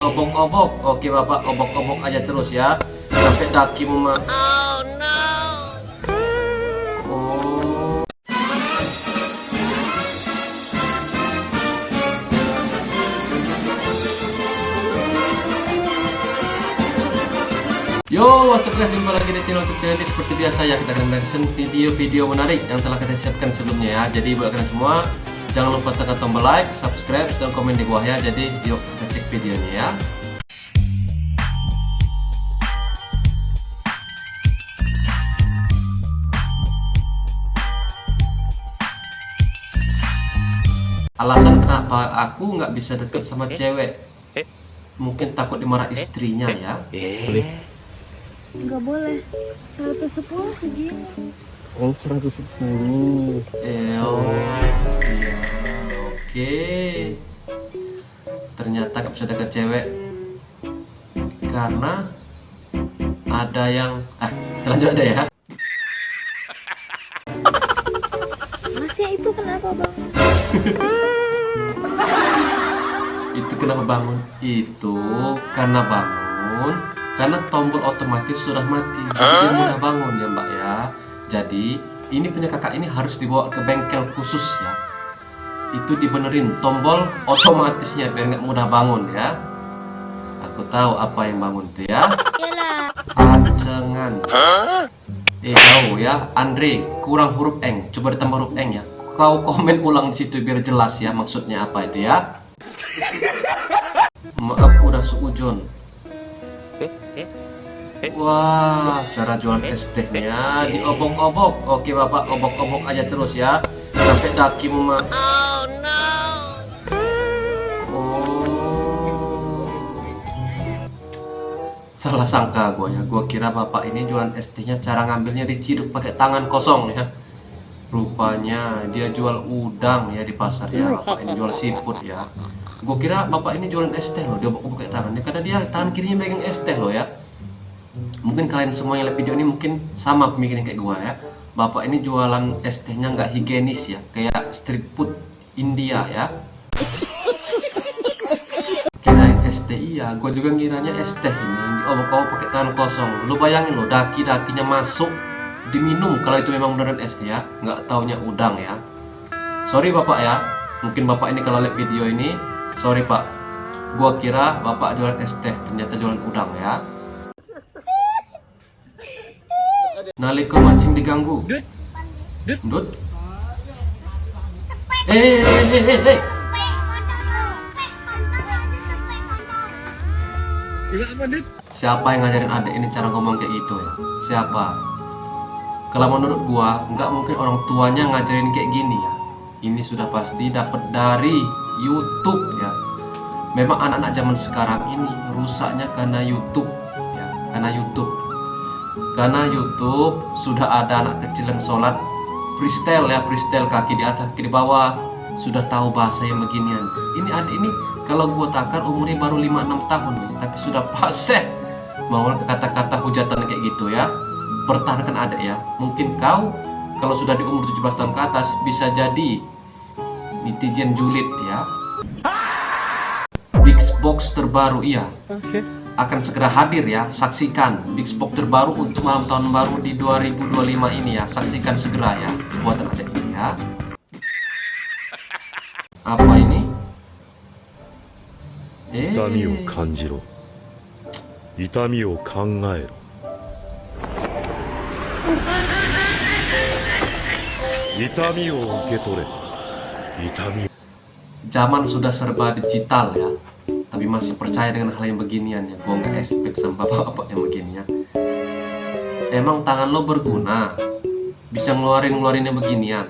Obok-obok, oke bapak, obok-obok aja terus ya, sampai daki mama. Oh no. Oh. Yo, what's up guys, jumpa lagi di channel YouTube ini. Seperti biasa ya, kita akan reaction video-video menarik yang telah kita siapkan sebelumnya ya. Jadi buat kalian semua, jangan lupa tekan tombol like, subscribe, dan komen di bawah ya. Jadi yuk kita cek videonya ya. Alasan kenapa aku nggak bisa deket sama cewek, mungkin takut dimarah istrinya ya. Nggak boleh 110 segini. Oh, 110. Iya, oke. Ternyata nggak bisa deket cewek karena ada yang kita lanjut aja ya. Masnya itu kenapa bang? Itu kenapa bangun? Itu karena bangun karena tombol otomatis sudah mati. Jadi dia mudah bangun ya mbak ya. Jadi ini punya kakak ini harus dibawa ke bengkel khusus ya. Itu dibenerin tombol otomatisnya biar nggak mudah bangun ya. Aku tahu apa yang bangun tuh ya. Acengan. Tahu ya, Andre kurang huruf eng. Coba ditambah huruf eng ya. Kau komen ulang di situ biar jelas ya maksudnya apa itu ya. Maaf udah seujon. Wah, cara jualan es tehnya diobok-obok. Oke bapak, obok-obok aja terus ya, sampai daki mama. Oh no. Oh. Salah sangka gue ya. Gue kira bapak ini jualan es tehnya cara ngambilnya diciduk pakai tangan kosong ya. Rupanya dia jual udang ya di pasar ya. Bapak ini jual siput ya. Gue kira bapak ini jualan es teh loh, dia bawa pakai tangannya karena dia tangan kirinya pegang es teh loh ya. Mungkin kalian semua yang lihat video ini mungkin sama pemikiran kayak gue ya. Bapak ini jualan es tehnya nggak higienis ya, kayak street food India ya. Kirain es teh, iya, gue juga ngiranya es teh ini yang diobok-obok pakai tangan kosong. Lu bayangin loh, daki-dakinya masuk diminum kalau itu memang beneran es teh ya, nggak taunya udang ya. Sorry bapak ya, mungkin bapak ini kalau lihat video ini, sorry pak, gua kira bapak jualan es teh, ternyata jualan udang ya. Nalika mancing diganggu. Dut. Siapa yang ngajarin adik ini cara ngomong kayak gitu ya? Siapa? Kalau menurut gua, nggak mungkin orang tuanya ngajarin kayak gini ya. Ini sudah pasti dapat dari YouTube ya. Memang anak-anak zaman sekarang ini rusaknya karena YouTube ya, karena YouTube sudah ada anak kecil yang sholat freestyle ya, freestyle kaki di atas kaki di bawah, sudah tahu bahasa yang beginian. Ini adik ini kalau gua takar umurnya baru 5-6 tahun nih, tapi sudah fasih mau ke kata-kata hujatan kayak gitu ya. Pertahankan adik ya. Mungkin kau kalau sudah di umur 17 tahun ke atas bisa jadi netizen julid ya. Big Box terbaru iya akan segera hadir ya. Saksikan Big Box terbaru untuk malam tahun baru di 2025 ini ya. Saksikan segera ya buatan adik ini ya. Apa ini? 痛みを感じろ。痛みを考えろ。痛みを受け取れ。痛み。Zaman sudah serba digital ya, tapi masih percaya dengan hal yang beginian ya. Gua nggak expect sama bapak-bapak yang beginian. Emang tangan lo berguna, bisa ngeluarin yang beginian.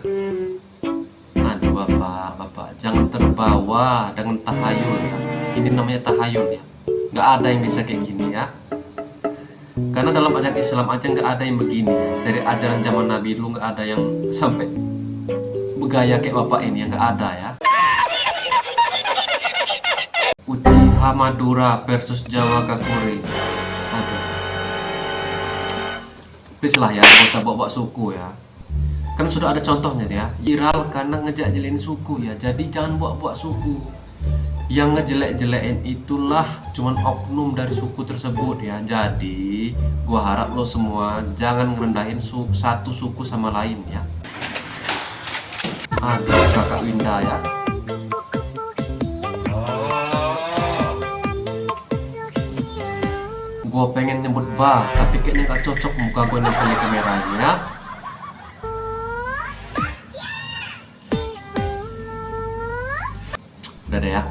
Aduh bapak, jangan terbawa dengan tahayul ya. Ini namanya tahayul ya. Nggak ada yang bisa kayak gini ya. Karena dalam ajaran Islam aja nggak ada yang begini ya. Dari ajaran zaman Nabi dulu nggak ada yang sampai bergaya kayak bapak ini ya, nggak ada ya. Uchiha Madura versus Jawa Kakuri. Aduh. Please lah ya, gak usah bawa-bawa suku ya. Kan sudah ada contohnya ya. Viral karena ngejajelin suku ya. Jadi jangan bawa-bawa suku. Yang ngejelek-jelekin itulah cuman oknum dari suku tersebut ya. Jadi gua harap lo semua jangan ngerendahin satu suku sama lain ya. Aduh kakak Winda ya. Gua pengen nyebut bah, tapi kayaknya gak cocok muka gue nempel di kameranya. Udah deh ya,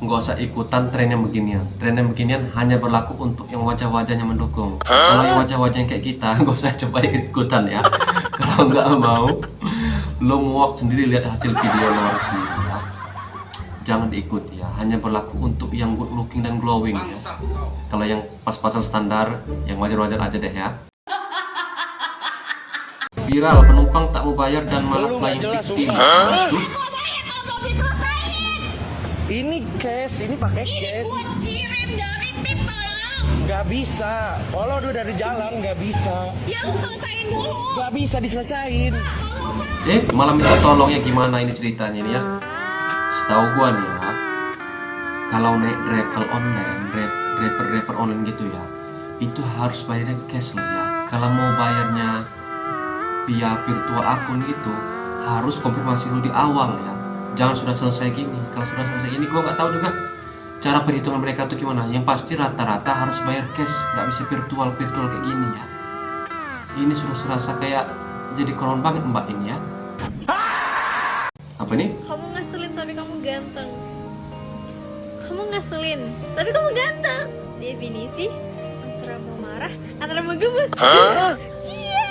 nggak usah ikutan tren yang beginian. Tren yang beginian hanya berlaku untuk yang wajah-wajahnya mendukung. Kalau yang wajah-wajah yang kayak kita, nggak usah coba ikutan ya. Kalau nggak mau, lo muak sendiri lihat hasil video lo sendiri ya. Jangan diikuti ya. Hanya berlaku untuk yang good looking dan glowing ya. Kalau yang pas-pasan standar, yang wajar-wajar aja deh ya. Viral, penumpang tak mau bayar dan malah playing victim. Aduh. Ini cash, ini pakai cash. Kirim dari tip tolong. Nggak bisa. Kalau udah dari jalan nggak bisa. Ya lu selesaiin dulu. Nggak bisa diselesain. Malah minta tolongnya gimana ini ceritanya ini ya. Setahu gua nih ya, kalau naik rapper online gitu ya, itu harus bayarnya cash loh ya. Kalau mau bayarnya via virtual akun itu harus konfirmasi lu di awal ya. Jangan sudah selesai gini. Kalau sudah selesai ini gua nggak tahu juga cara perhitungan mereka tuh gimana. Yang pasti rata-rata harus bayar cash, nggak bisa virtual kayak gini ya. Ini sudah serasa kayak jadi koron banget mbak ini ya. Apa nih? Kamu ngeselin tapi kamu ganteng. Kamu ngeselin tapi kamu ganteng. Definisi antara mau marah, antara mau gemes. Cia.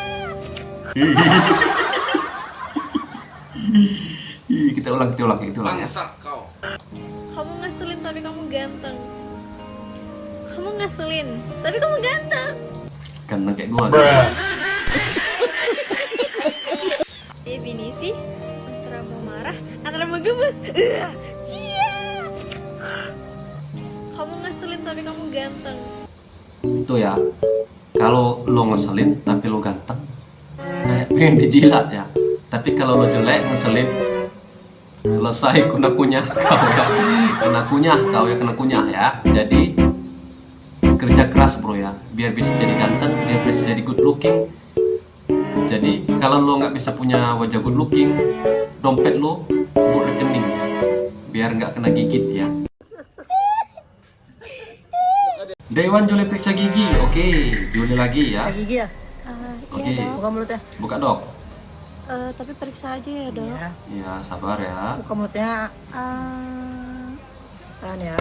Kita ulang ya. Kamu ngeselin tapi kamu ganteng. Kamu ngeselin tapi kamu ganteng. Ganteng kayak gua. Definisi antara mau marah, antara mau gemes. Cia. Kamu ngeselin tapi kamu ganteng. Itu ya. Kalau lo ngeselin tapi lo ganteng, kayak pengen dijilat ya. Tapi kalau lo jelek ngeselin, selesai kena kunyah kau ya kena kunyah ya. Jadi kerja keras bro ya, biar bisa jadi ganteng, biar bisa jadi good looking. Jadi kalau lo nggak bisa punya wajah good looking, dompet lo buat rekening ya, biar nggak kena gigit ya. Dewan Juli periksa gigi. Oke, Juli lagi ya. Gigi ya? Oke, Buka mulutnya. buka dok. Tapi periksa aja ya dok. Ya sabar ya. Buka mulutnya. Tahan ya.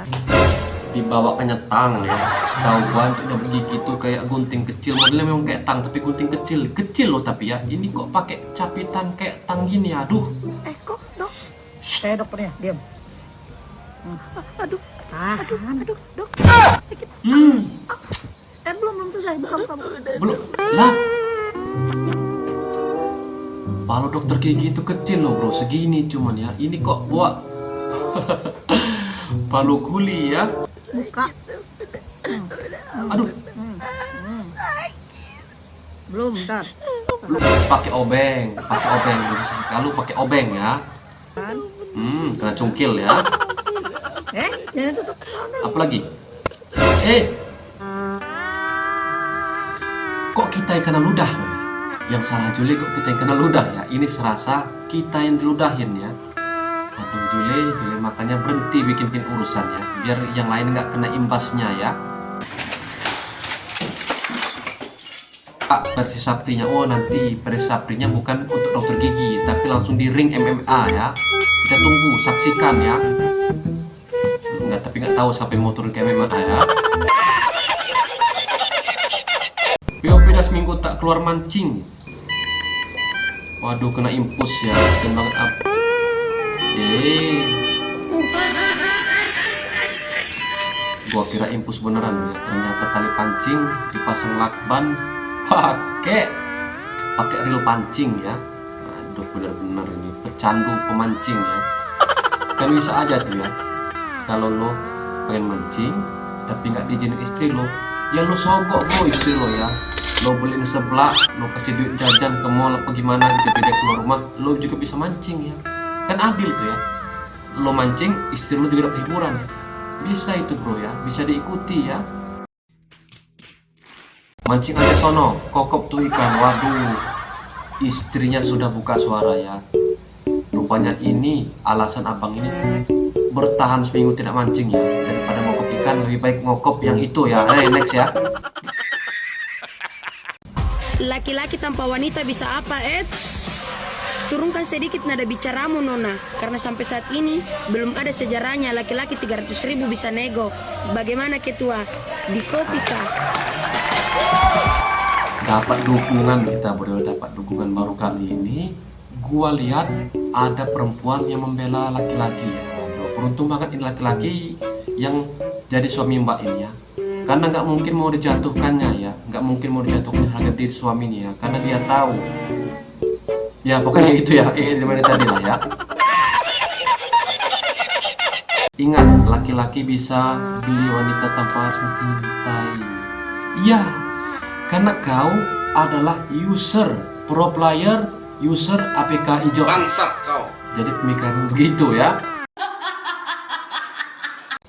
Dibawa penyetang ya. Setahu gua untuk nyabut gigi tuh kayak gunting kecil. Modelnya memang kayak tang tapi gunting kecil loh tapi ya. Ini kok pakai capitan kayak tang gini. Aduh. Kok dok? Saya dokternya, diam. Aduh. Aduh, dok. Sakit. Belum selesai. Buka. Belum. Lah. Palu dokter gigi itu kecil loh bro, segini cuman ya. Ini kok buat palu kuli ya. Buka. Aduh. Belum, bentar. Pakai obeng. Kalau pakai obeng ya. Kena cungkil ya. Jangan tutup. Apa lagi? Kok kita yang kena ludah? Yang salah Juli kok kita yang kena ludah ya? Ini serasa kita yang diludahin ya. Aduh Juli makanya berhenti bikin urusan ya, biar yang lain nggak kena imbasnya ya. Versi Saprinya, oh nanti versi Saprinya bukan untuk dokter gigi, tapi langsung di ring MMA ya. Kita tunggu, saksikan ya. Tapi nggak tahu siapa yang mau turun ke MMA ya. Pio seminggu tak keluar mancing. Waduh kena impus ya, kasian banget up. Gua kira impus beneran ya, ternyata tali pancing dipasang lakban pakai reel pancing ya. Aduh bener-bener ini pecandu pemancing ya. Kan bisa aja tuh ya, kalau lo pengen mancing tapi nggak diizinin istri lo, ya lo sogok bro istri lo ya. Lo beliin seblak, lo kasih duit jajan ke mall apa gimana gitu, beda keluar rumah, lo juga bisa mancing ya. Kan adil tuh ya. lo mancing, istri lo juga dapat hiburan. Bisa itu bro ya, bisa diikuti ya. Mancing aja sono, kokop tuh ikan. Waduh, istrinya sudah buka suara ya. Rupanya ini alasan abang ini bertahan seminggu tidak mancing ya. Daripada ngokop ikan, lebih baik ngokop yang itu ya. Next ya. Laki-laki tanpa wanita bisa apa, Turunkan sedikit nada bicaramu, Nona. Karena sampai saat ini belum ada sejarahnya laki-laki 300.000 bisa nego. Bagaimana ketua? Di kopi kah? Dapat dukungan kita bro, dapat dukungan baru kali ini. Gua lihat ada perempuan yang membela laki-laki ya. Waduh, beruntung banget ini laki-laki yang jadi suami mbak ini ya. Karena nggak mungkin mau dijatuhkannya ya, nggak mungkin mau dijatuhkan harga diri suaminya ya, karena dia tahu. Ya pokoknya itu ya, kayak gimana tadi lah ya. Ingat, laki-laki bisa beli wanita tanpa harus mencintai. Iya, karena kau adalah pro player, user APK hijau. Bangsat kau. Jadi pemikiran begitu ya.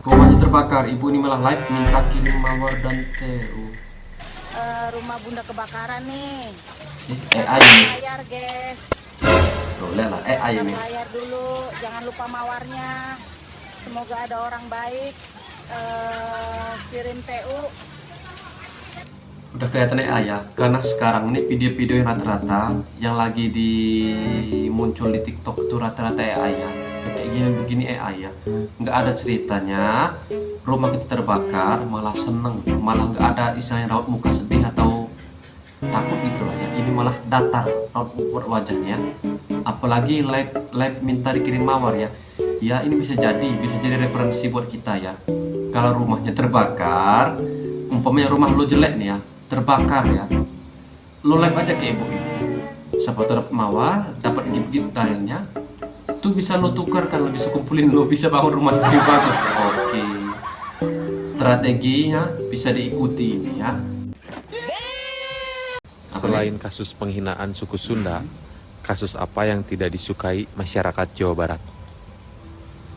Rumahnya terbakar, ibu ini malah live minta kirim mawar dan TU. Rumah bunda kebakaran nih. AI nih. Bayar, guys. Tuh, lihat lah, AI ini. Bayar dulu, jangan lupa mawarnya. Semoga ada orang baik. Kirim TU. Udah kelihatan AI ya, karena sekarang ini video-video yang rata-rata yang lagi muncul di TikTok itu rata-rata AI ya. Yang kayak gini-begini AI ya. Nggak ada ceritanya rumah kita terbakar malah seneng, malah nggak ada istilahnya raut muka sedih atau takut gitu lah ya. Ini malah datar raut wajahnya. Apalagi live minta dikirim mawar ya. Ya ini bisa jadi referensi buat kita ya. Kalau rumahnya terbakar, umpamanya rumah lo jelek nih ya, terbakar ya, lo live aja ke ibu ini. Siapa tuh dapat mawar, dapat gift-gift tayangnya, tuh bisa lo tukarkan, lo bisa kumpulin, lo bisa bangun rumah lebih bagus. Oke, strateginya bisa diikuti ini ya. Selain kasus penghinaan suku Sunda, kasus apa yang tidak disukai masyarakat Jawa Barat?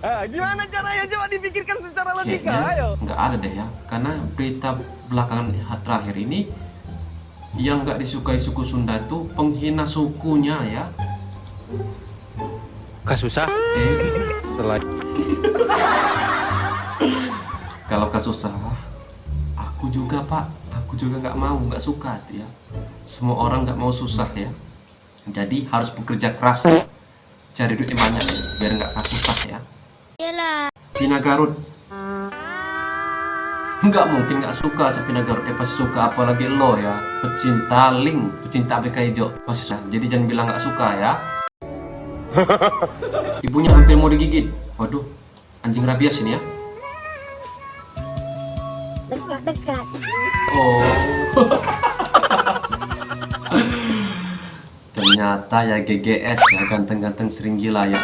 Gimana caranya, coba dipikirkan secara logika, Kayaknya ayo. nggak ada deh ya, karena berita belakangan terakhir ini yang nggak disukai suku Sunda itu penghina sukunya ya. Kasusah? Selain Kalau kasus salah, aku juga pak, aku juga nggak suka ya. Semua orang nggak mau susah ya, jadi harus bekerja keras, cari duit yang banyak ya, biar nggak kasusah ya. Pina Garut, nggak mungkin nggak suka sama Pina Garut, pasti suka, apalagi lo ya, pecinta link, pecinta APK hijau pasti suka. Jadi jangan bilang nggak suka ya. Ibunya hampir mau digigit, waduh, anjing rabies ini ya. Dekat. Oh. Ternyata ya GGS ya, ganteng-ganteng sering gila ya.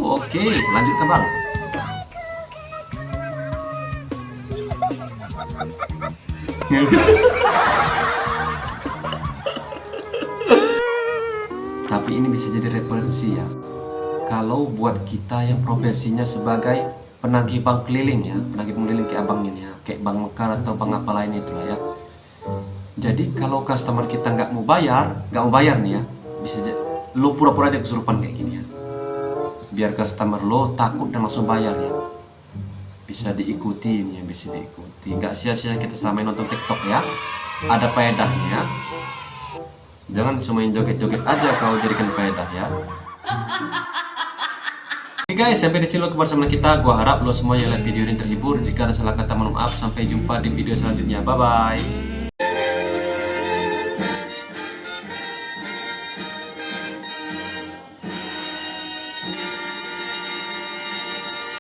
Oke, lanjutkan bang. Tapi ini bisa jadi referensi ya. Kalau buat kita yang profesinya sebagai penagih bank keliling ya, penagih bank keliling kayak abang ini ya, kayak Bank Mekar atau bank apa lainnya itu lah ya. Jadi kalau customer kita nggak mau bayar nih ya, bisa lo pura-pura aja kesurupan kayak gini ya, biar customer lo takut dan langsung bayar ya. Bisa diikuti ini ya, bisa diikuti, nggak sia-sia kita selama ini nonton TikTok ya, ada faedahnya ya. Jangan cuma joget-joget aja kau jadikan faedah ya. Oke guys, sampai di sini kebersamaan kita. Gua harap lo semua yang lihat video ini terhibur. Jika ada salah kata mohon maaf. Sampai jumpa di video selanjutnya. Bye bye.